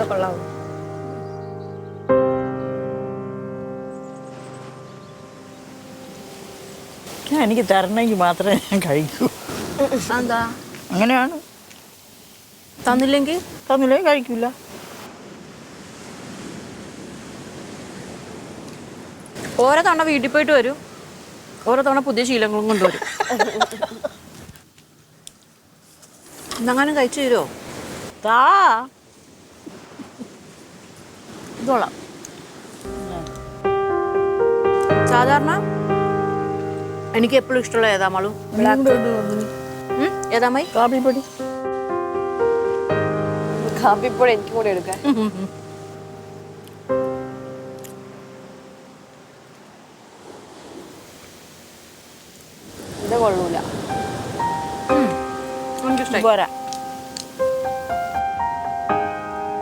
ഇതൊക്കെ കൊള്ളാവൂ. എനിക്ക് തരണമെങ്കിൽ മാത്രമേ ഞാൻ കഴിക്കൂ. എന്താ അങ്ങനെയാണ്. തന്നില്ലെങ്കിൽ കഴിക്കില്ല. ഓരോ തവണ വീട്ടിൽ പോയിട്ട് വരും, ഓരോ തവണ പുതിയ ശീലങ്ങളും കൊണ്ടുവരും. ഇന്നങ്ങനെ കഴിച്ചു തരുമോ? ഇതോളാം. സാധാരണ എനിക്ക് എപ്പോഴും ഇഷ്ടമുള്ള ഏതാ മാളു? ഏതാ മൈ? കാപ്പിപ്പൊടി. കാപ്പിപ്പൊടി എനിക്കും കൂടെ എടുക്കാൻ. ഇത് കൊള്ളൂല. എനിക്കിഷ്ടമായി. പോരാ.